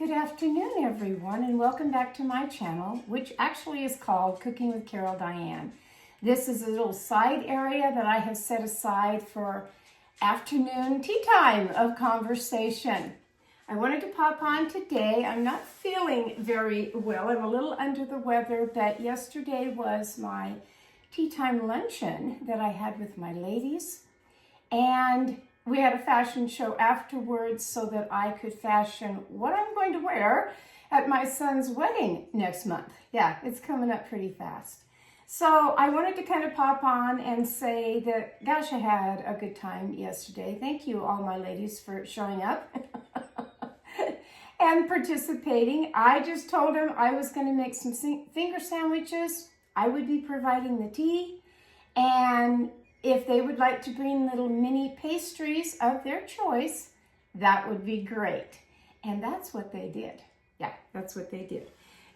Good afternoon, everyone, and welcome back to my channel, which actually is called Cooking with Carol Diane. This is a little side area that I have set aside for afternoon tea time of conversation. I wanted to pop on today. I'm not feeling very well. I'm a little under the weather, but yesterday was my tea time luncheon that I had with my ladies, and we had a fashion show afterwards so that I could fashion what I'm going to wear at my son's wedding next month. Yeah, it's coming up pretty fast. So I wanted to kind of pop on and say that, gosh, I had a good time yesterday. Thank you, all my ladies, for showing up and participating. I just told them I was going to make some finger sandwiches. I would be providing the tea, and if they would like to bring little mini pastries of their choice, that would be great. And that's what they did. Yeah, that's what they did.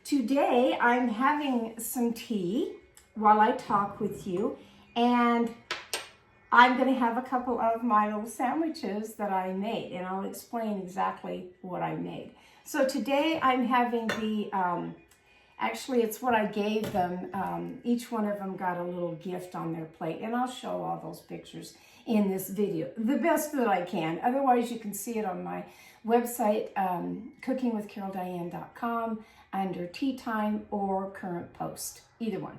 Today, I'm having some tea while I talk with you, and I'm going to have a couple of my little sandwiches that I made, and I'll explain exactly what I made. So today, I'm having the actually, it's what I gave them. Each one of them got a little gift on their plate, and I'll show all those pictures in this video, the best that I can. Otherwise, you can see it on my website, cookingwithcaroldiane.com, under Tea Time or Current Post, either one.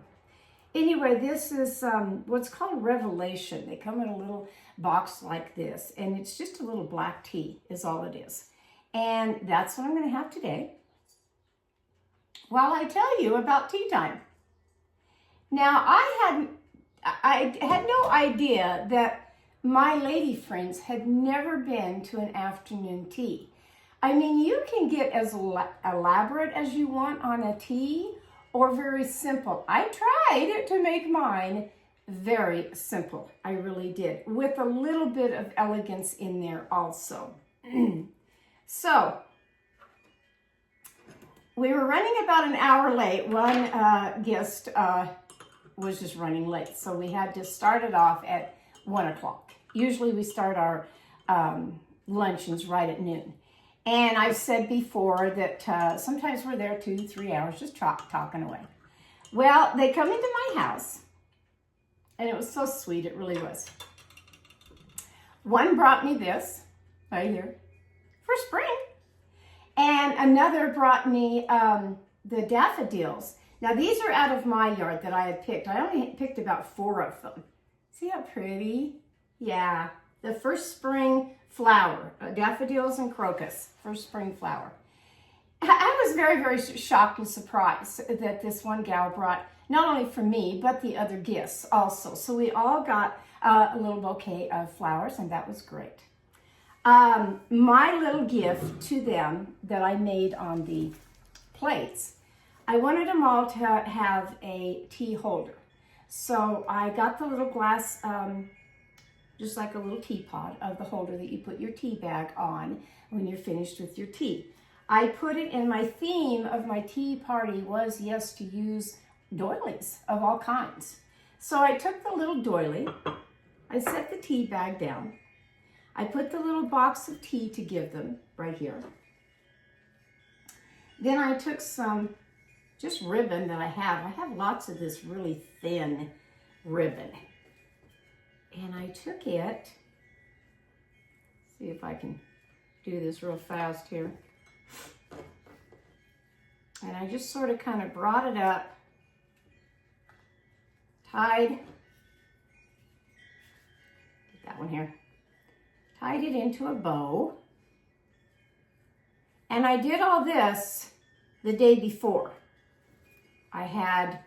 Anyway, this is what's called Revelation. They come in a little box like this, and it's just a little black tea is all it is. And that's what I'm going to have today while I tell you about tea time. Now, I had no idea that my lady friends had never been to an afternoon tea. I mean, you can get as elaborate as you want on a tea or very simple. I tried to make mine very simple. I really did, with a little bit of elegance in there also. So, we were running about an hour late. One guest was just running late, so we had to start it off at 1 o'clock. Usually we start our luncheons right at noon. And I've said before that sometimes we're there 2-3 hours just talking away. Well, they come into my house, and it was so sweet, it really was. One brought me this right here for spring. And another brought me the daffodils. Now, these are out of my yard that I had picked. I only picked about 4 of them. See how pretty? Yeah, the first spring flower, daffodils and crocus, first spring flower. I was very, very shocked and surprised that this one gal brought, not only for me, but the other guests also. So we all got a little bouquet of flowers, and that was great. My little gift to them that I made on the plates, I wanted them all to have a tea holder. So I got the little glass, just like a little teapot of the holder that you put your tea bag on when you're finished with your tea. I put it in my theme of my tea party was, yes, to use doilies of all kinds. So I took the little doily, I set the tea bag down, I put the little box of tea to give them right here. Then I took some just ribbon that I have. I have lots of this really thin ribbon. And I took it, see if I can do this real fast here. And I just sort of kind of brought it up, tied, get that one here. Tied it into a bow, and I did all this the day before. I had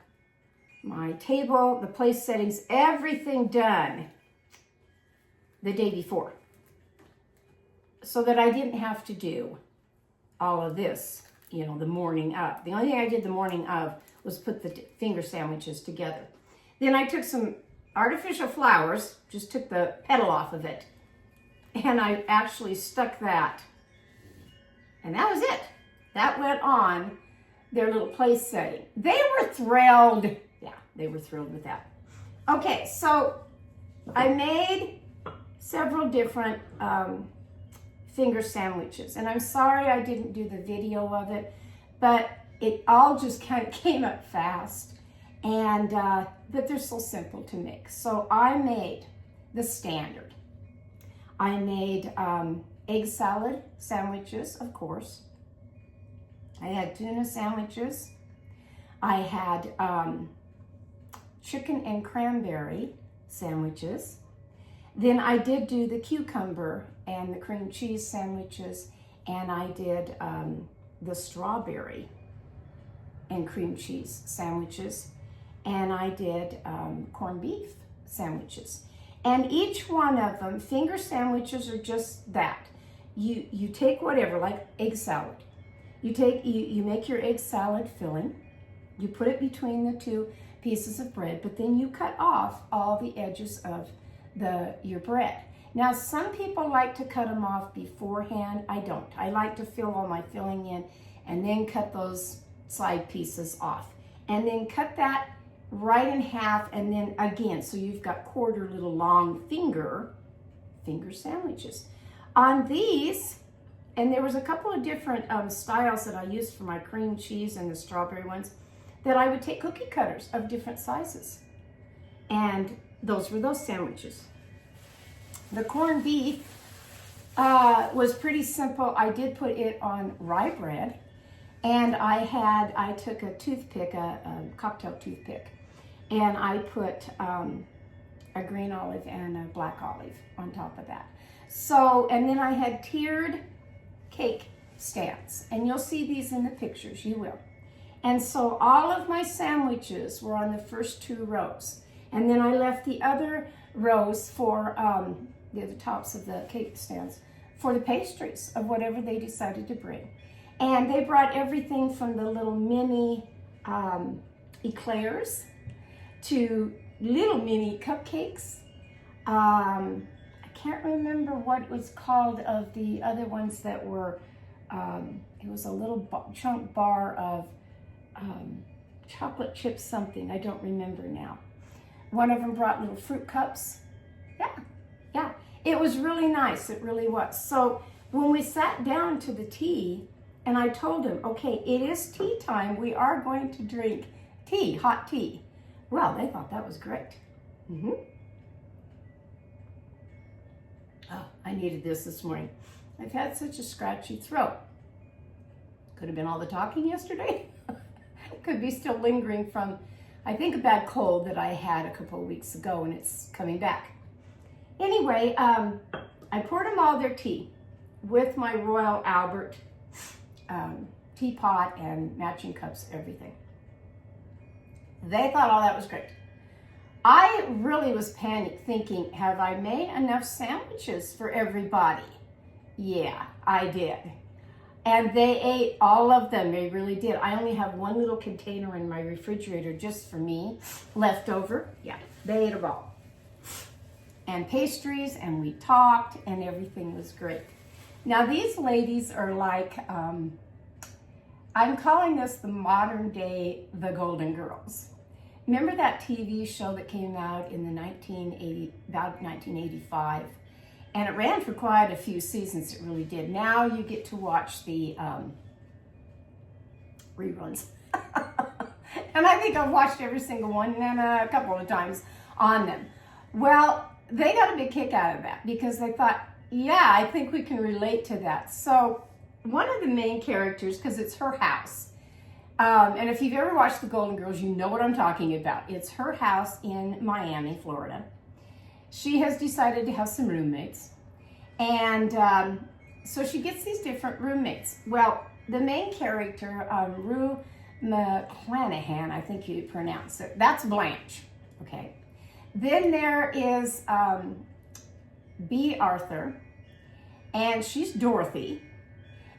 my table, the place settings, everything done the day before, so that I didn't have to do all of this, you know, the morning of. The only thing I did the morning of was put the finger sandwiches together. Then I took some artificial flowers, just took the petal off of it, and I actually stuck that. And that was it. That went on their little place setting. They were thrilled. Yeah, they were thrilled with that. Okay, so I made several different finger sandwiches. And I'm sorry I didn't do the video of it, but it all just kind of came up fast. And, but they're so simple to make. So I made the standard. I made egg salad sandwiches, of course. I had tuna sandwiches. I had chicken and cranberry sandwiches. Then I did do the cucumber and the cream cheese sandwiches, and I did the strawberry and cream cheese sandwiches, and I did corned beef sandwiches. And each one of them, finger sandwiches are just that. You take whatever, like egg salad. You make your egg salad filling. You put it between the two pieces of bread, but then you cut off all the edges of your bread. Now, some people like to cut them off beforehand. I don't. I like to fill all my filling in and then cut those side pieces off. And then cut that right in half, and then again, so you've got quarter little long finger sandwiches. On these, and there was a couple of different styles that I used for my cream cheese and the strawberry ones, that I would take cookie cutters of different sizes. And those were those sandwiches. The corned beef was pretty simple. I did put it on rye bread, and I took a toothpick, a cocktail toothpick, and I put a green olive and a black olive on top of that. So, and then I had tiered cake stands, and you'll see these in the pictures, you will. And so all of my sandwiches were on the first two rows. And then I left the other rows for the tops of the cake stands for the pastries of whatever they decided to bring. And they brought everything from the little mini eclairs to little mini cupcakes. I can't remember what it was called of the other ones that were, it was a little chunk bar of chocolate chip something. I don't remember now. One of them brought little fruit cups. Yeah. It was really nice. It really was. So when we sat down to the tea, and I told him, okay, it is tea time. We are going to drink tea, hot tea. Well, they thought that was great. Oh, I needed this morning. I've had such a scratchy throat. Could have been all the talking yesterday. Could be still lingering from, I think, a bad cold that I had a couple of weeks ago, and it's coming back. Anyway, I poured them all their tea with my Royal Albert teapot and matching cups, everything. They thought all that was great. I really was panicked, thinking, have I made enough sandwiches for everybody? Yeah, I did. And they ate all of them. They really did. I only have one little container in my refrigerator just for me, left over. Yeah, they ate them all. And pastries, and we talked, and everything was great. Now, these ladies are like, I'm calling this the modern day, the Golden Girls. Remember that TV show that came out in the about 1985? And it ran for quite a few seasons, it really did. Now you get to watch the reruns. And I think I've watched every single one, and a couple of times on them. Well, they got a big kick out of that because they thought, yeah, I think we can relate to that. So one of the main characters, because it's her house, and if you've ever watched The Golden Girls, you know what I'm talking about. It's her house in Miami, Florida. She has decided to have some roommates, and so she gets these different roommates. Well, the main character, Rue McClanahan, I think you pronounce it, that's Blanche, okay? Then there is B. Arthur, and she's Dorothy,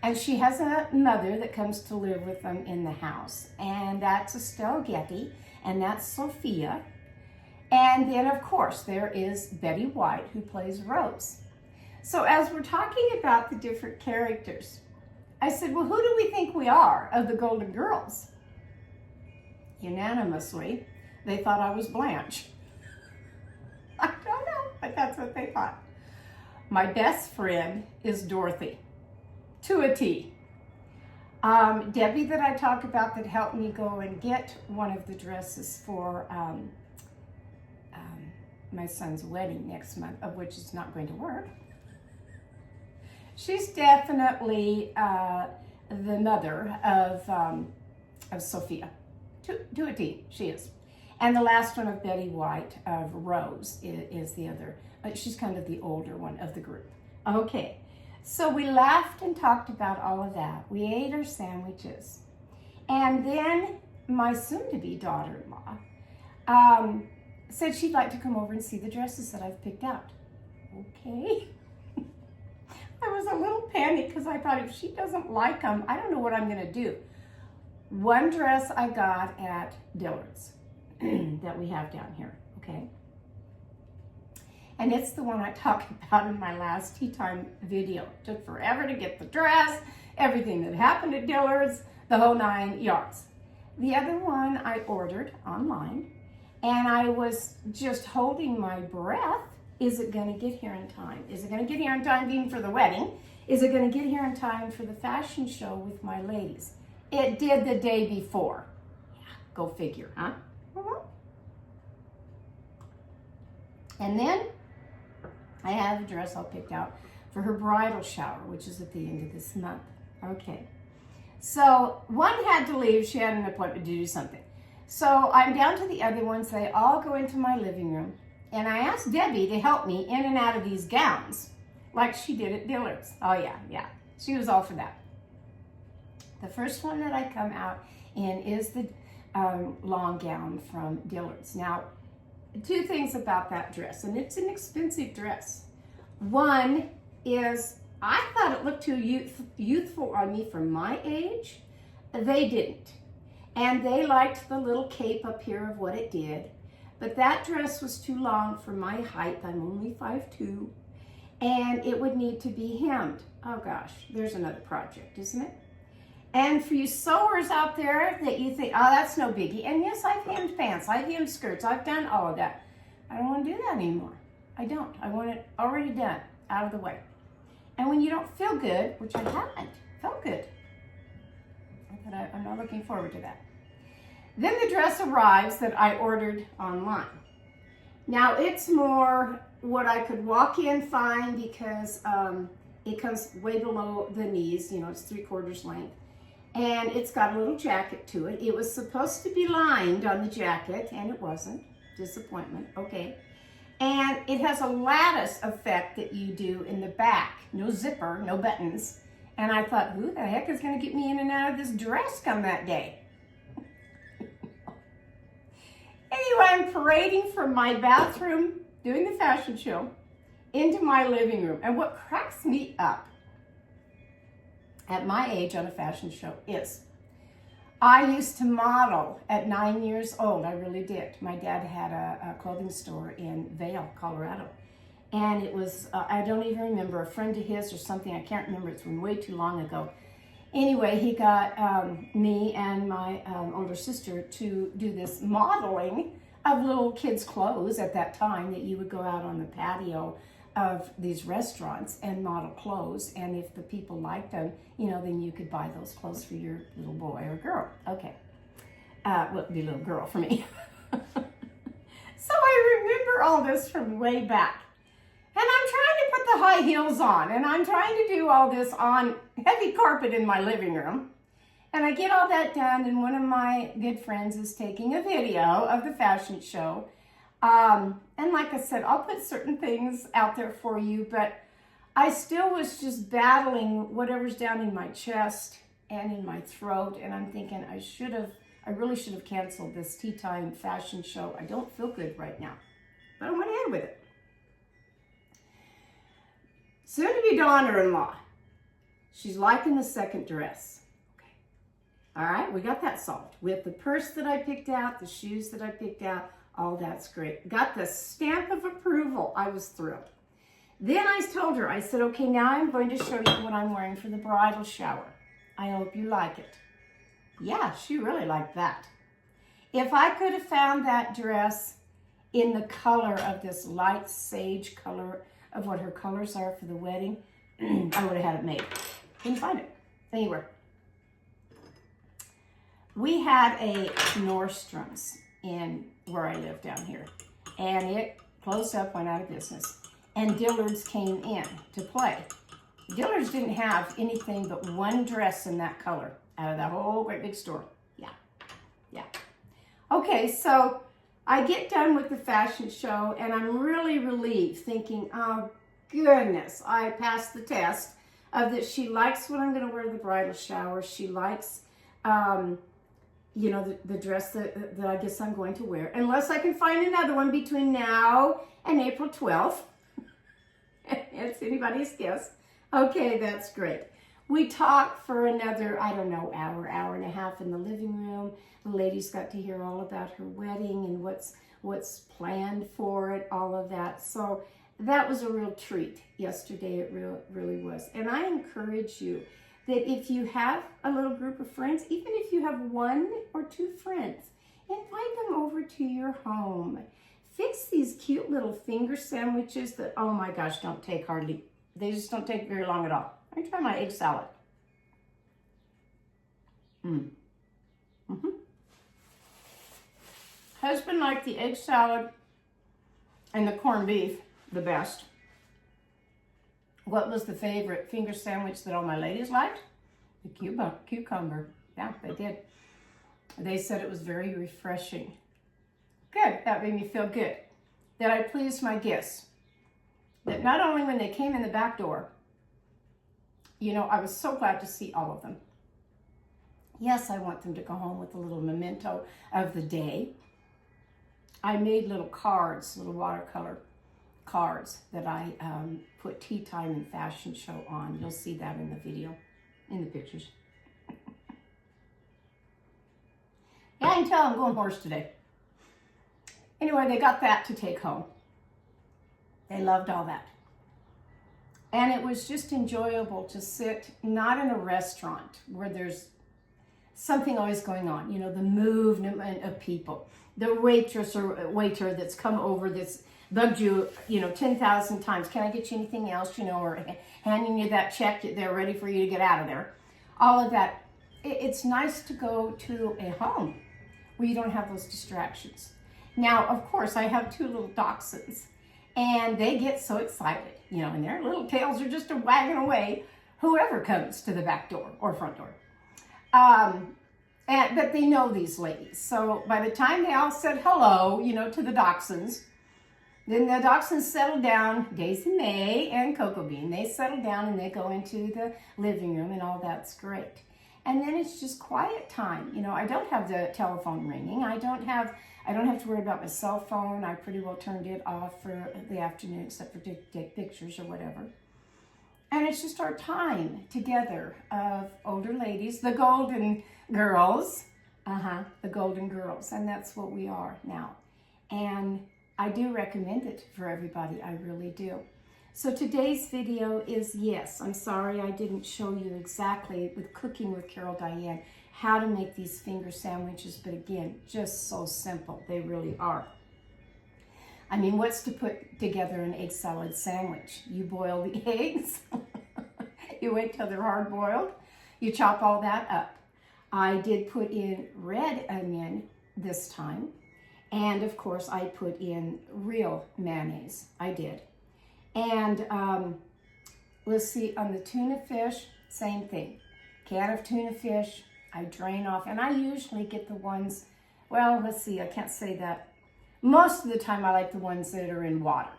and she has a mother that comes to live with them in the house, and that's Estelle Getty, and that's Sophia. And then, of course, there is Betty White, who plays Rose. So as we're talking about the different characters, I said, well, who do we think we are of the Golden Girls? Unanimously, they thought I was Blanche. I don't know, but that's what they thought. My best friend is Dorothy, to a T. Debbie that I talk about that helped me go and get one of the dresses for my son's wedding next month, of which it's not going to work. She's definitely the mother of Sophia, to a T, she is. And the last one of Betty White of Rose is the other. She's kind of the older one of the group. Okay, so we laughed and talked about all of that. We ate our sandwiches. And then my soon-to-be daughter-in-law said she'd like to come over and see the dresses that I've picked out. Okay. I was a little panicked because I thought if she doesn't like them, I don't know what I'm going to do. One dress I got at Dillard's that we have down here, okay? And it's the one I talked about in my last tea time video. It took forever to get the dress, everything that happened at Dillard's, the whole 9 yards. The other one I ordered online, and I was just holding my breath. Is it going to get here in time? Is it going to get here in time being for the wedding? Is it going to get here in time for the fashion show with my ladies? It did the day before. Yeah, go figure, huh? And then I have a dress all picked out for her bridal shower, which is at the end of this month. Okay. So one had to leave. She had an appointment to do something. So I'm down to the other ones. They all go into my living room. And I asked Debbie to help me in and out of these gowns, like she did at Dillard's. Oh, yeah. She was all for that. The first one that I come out in is the long gown from Dillard's. Now, 2 things about that dress, and it's an expensive dress. One is, I thought it looked too youthful on me for my age. They didn't. And they liked the little cape up here of what it did. But that dress was too long for my height. I'm only 5'2", and it would need to be hemmed. Oh gosh, there's another project, isn't it? And for you sewers out there that you think, oh, that's no biggie. And yes, I've hemmed pants, I've hemmed skirts, I've done all of that. I don't want to do that anymore. I don't. I want it already done, out of the way. And when you don't feel good, which I haven't felt good, I'm not looking forward to that. Then the dress arrives that I ordered online. Now it's more what I could walk in fine because it comes way below the knees, it's 3/4 length. And it's got a little jacket to it. It was supposed to be lined on the jacket, and it wasn't. Disappointment, okay. And it has a lattice effect that you do in the back. No zipper, no buttons. And I thought, who the heck is gonna get me in and out of this dress come that day? Anyway, I'm parading from my bathroom, doing the fashion show, into my living room. And what cracks me up at my age on a fashion show is I used to model at 9 years old. I really did. My dad had a clothing store in Vail, Colorado. And it was, I don't even remember, a friend of his or something. I can't remember. It's been way too long ago. Anyway, he got me and my older sister to do this modeling of little kids' clothes at that time that you would go out on the patio of these restaurants and model clothes. And if the people liked them, then you could buy those clothes for your little boy or girl. Okay. Well, it'd be a little girl for me. So I remember all this from way back. And I'm trying to put the high heels on, and I'm trying to do all this on heavy carpet in my living room. And I get all that done, and one of my good friends is taking a video of the fashion show. And like I said, I'll put certain things out there for you, but I still was just battling whatever's down in my chest and in my throat, and I'm thinking I really should have canceled this tea time fashion show. I don't feel good right now, but I went ahead with it. Soon-to-be daughter-in-law. She's liking the second dress. Okay. All right, we got that solved. With the purse that I picked out, the shoes that I picked out, all that's great. Got the stamp of approval. I was thrilled. Then I told her, I said, okay, now I'm going to show you what I'm wearing for the bridal shower. I hope you like it. Yeah, she really liked that. If I could have found that dress in the color of this light sage color of what her colors are for the wedding, I would have had it made. Couldn't find it anywhere. We had a Nordstrom's in where I live down here, and it closed up, went out of business, and Dillard's came in to play. Dillard's didn't have anything but one dress in that color out of that whole great big store. Yeah. Okay, so I get done with the fashion show, and I'm really relieved, thinking, oh goodness, I passed the test of that. She likes what I'm going to wear to the bridal shower. She likes, you know, the dress that I guess I'm going to wear, unless I can find another one between now and April 12th. It's anybody's guess. Okay, that's great. We talked for another, I don't know, hour and a half in the living room. The ladies got to hear all about her wedding and what's planned for it, all of that. So that was a real treat yesterday. It really was. And I encourage you that if you have a little group of friends, even if you have 1 or 2 friends, invite them over to your home. Fix these cute little finger sandwiches that, oh my gosh, they just don't take very long at all. Let me try my egg salad. Husband liked the egg salad and the corned beef the best. What was the favorite finger sandwich that all my ladies liked? The cucumber. Yeah, they did. They said it was very refreshing. Good, that made me feel good. That I pleased my guests. That not only when they came in the back door, you know, I was so glad to see all of them. Yes, I want them to go home with a little memento of the day. I made little cards, little watercolor cards that I put tea time and fashion show on. You'll see that in the video, in the pictures. Yeah, I can tell I'm going hoarse today. Anyway, they got that to take home. They loved all that. And it was just enjoyable to sit, not in a restaurant where there's something always going on, you know, the movement of people, the waitress or waiter that's come over that's bugged you, you know, 10,000 times. Can I get you anything else, you know, or handing you that check, they're ready for you to get out of there. All of that. It's nice to go to a home where you don't have those distractions. Now, of course, I have 2 little dachshunds, and they get so excited, you know, and their little tails are just wagging away, whoever comes to the back door or front door. But they know these ladies. So by the time they all said hello, you know, to the dachshunds, then the dachshunds settle down, Daisy May and Cocoa Bean, they settle down and they go into the living room, and all that's great. And then it's just quiet time. You know, I don't have the telephone ringing. I don't have to worry about my cell phone. I pretty well turned it off for the afternoon, except for to take pictures or whatever. And it's just our time together of older ladies, the golden girls. The golden girls. And that's what we are now. And I do recommend it for everybody. I really do. So today's video is, yes, I'm sorry I didn't show you exactly with Cooking with Carol Diane how to make these finger sandwiches, but again, just so simple. They really are. I mean, what's to put together an egg salad sandwich? You boil the eggs, you wait till they're hard boiled, you chop all that up. I did put in red onion this time, and of course I put in real mayonnaise. I did. And let's see, on the tuna fish, same thing. Can of tuna fish, I drain off, and I usually get the ones, well, let's see, I can't say that. Most of the time I like the ones that are in water.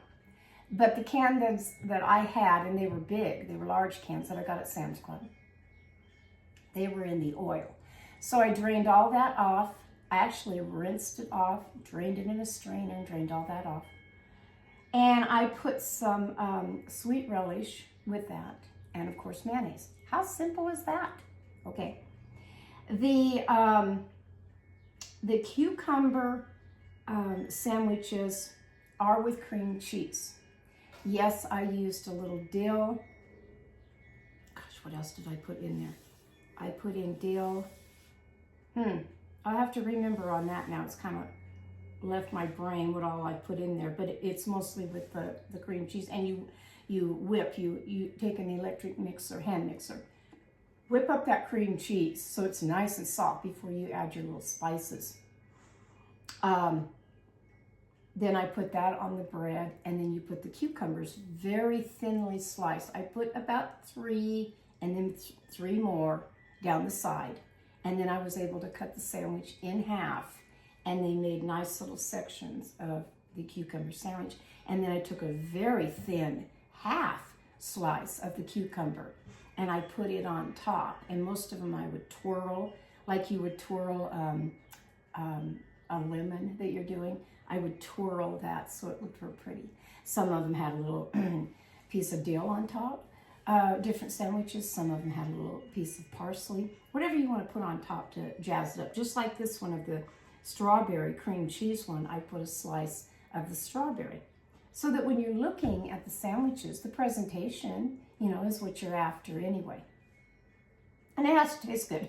But the cans that I had, and they were big, they were large cans that I got at Sam's Club, they were in the oil. So I drained all that off. I actually rinsed it off, drained it in a strainer, and drained all that off. And I put some sweet relish with that, and of course mayonnaise. How simple is that? Okay. The cucumber sandwiches are with cream cheese. Yes, I used a little dill. Gosh, what else did I put in there? I put in dill. I have to remember on that now. It's kind of left my brain what all I put in there, but it's mostly with the cream cheese. And you whip, you take an electric mixer, hand mixer, whip up that cream cheese so it's nice and soft before you add your little spices. Then I put that on the bread, and then you put the cucumbers very thinly sliced. I put about 3 and then 3 more down the side. And then I was able to cut the sandwich in half, and they made nice little sections of the cucumber sandwich. And then I took a very thin half slice of the cucumber and I put it on top. And most of them I would twirl, like you would twirl a lemon that you're doing. I would twirl that so it looked real pretty. Some of them had a little piece of dill on top. Different sandwiches, some of them had a little piece of parsley. Whatever you want to put on top to jazz it up. Just like this one of the strawberry cream cheese one, I put a slice of the strawberry. So that when you're looking at the sandwiches, the presentation, you know, is what you're after anyway. And it has to taste good.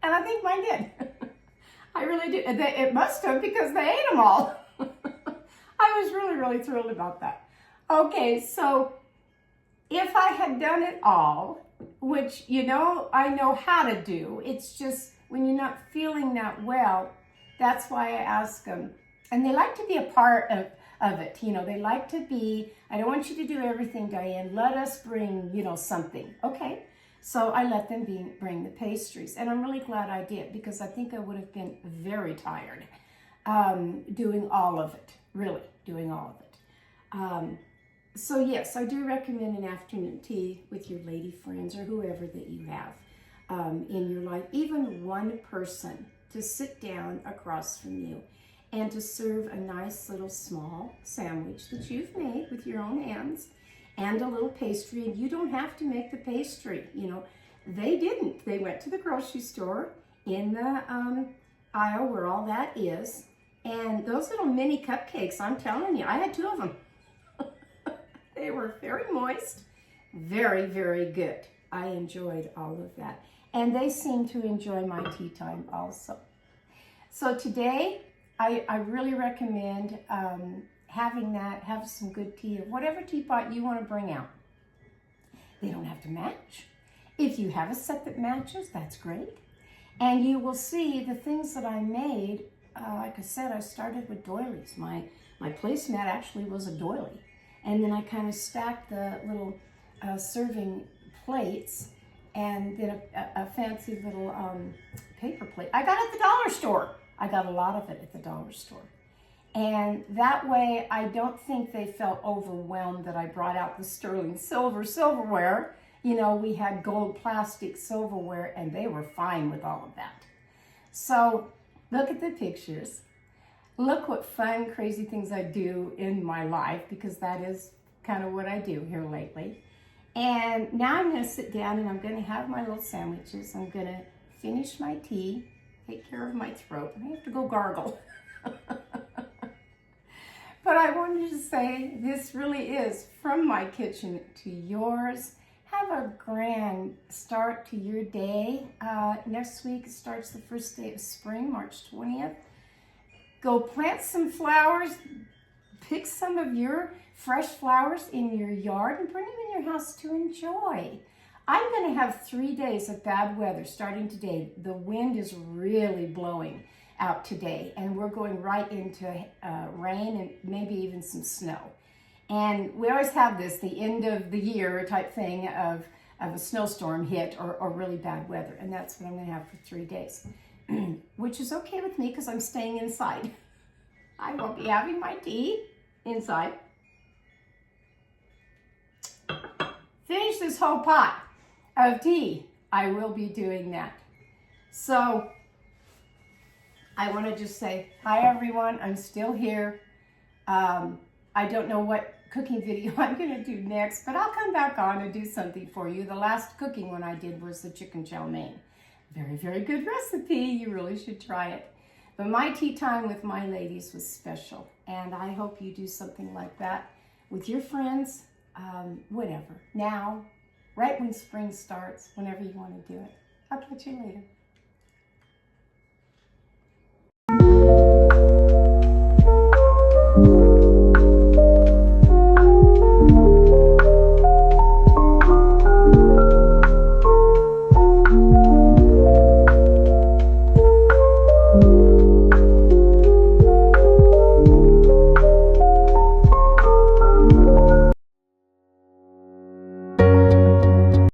And I think mine did. I really do. It must have, because they ate them all. I was really, really thrilled about that. Okay, so if I had done it all, which, you know, I know how to do, it's just when you're not feeling that well, that's why I ask them. And they like to be a part of it. You know, they like to be, I don't want you to do everything, Diane. Let us bring, you know, something. Okay. So I let them bring the pastries. And I'm really glad I did, because I think I would have been very tired doing all of it, really doing all of it. So yes, I do recommend an afternoon tea with your lady friends or whoever that you have in your life. Even one person to sit down across from you and to serve a nice little small sandwich that you've made with your own hands and a little pastry. And you don't have to make the pastry. You know, they didn't. They went to the grocery store in the aisle where all that is. And those little mini cupcakes, I'm telling you, I had 2 of them. They were very moist, very, very good. I enjoyed all of that. And they seem to enjoy my tea time also. So today, I really recommend having that, have some good tea, or whatever teapot you want to bring out. They don't have to match. If you have a set that matches, that's great. And you will see the things that I made. Like I said, I started with doilies. My placemat actually was a doily. And then I kind of stacked the little serving plates, and then a fancy little paper plate. I got it at the dollar store. I got a lot of it at the dollar store. And that way, I don't think they felt overwhelmed that I brought out the sterling silverware. You know, we had gold plastic silverware, and they were fine with all of that. So look at the pictures. Look what fun, crazy things I do in my life, because that is kind of what I do here lately. And now I'm going to sit down and I'm going to have my little sandwiches. I'm going to finish my tea, take care of my throat. I have to go gargle. But I wanted to say this really is from my kitchen to yours. Have a grand start to your day. Next week starts the first day of spring, March 20th. Go plant some flowers, pick some of your fresh flowers in your yard and bring them in your house to enjoy. I'm going to have 3 days of bad weather starting today. The wind is really blowing out today, and we're going right into rain and maybe even some snow. And we always have this, the end of the year type thing of a snowstorm hit or really bad weather. And that's what I'm going to have for 3 days. Which is okay with me because I'm staying inside. I will be having my tea inside. Finish this whole pot of tea. I will be doing that. So I want to just say, hi everyone, I'm still here. I don't know what cooking video I'm going to do next, but I'll come back on and do something for you. The last cooking one I did was the chicken chow mein. Very, very good recipe. You really should try it. But my tea time with my ladies was special. And I hope you do something like that with your friends, whatever. Now, right when spring starts, whenever you want to do it. I'll catch you later.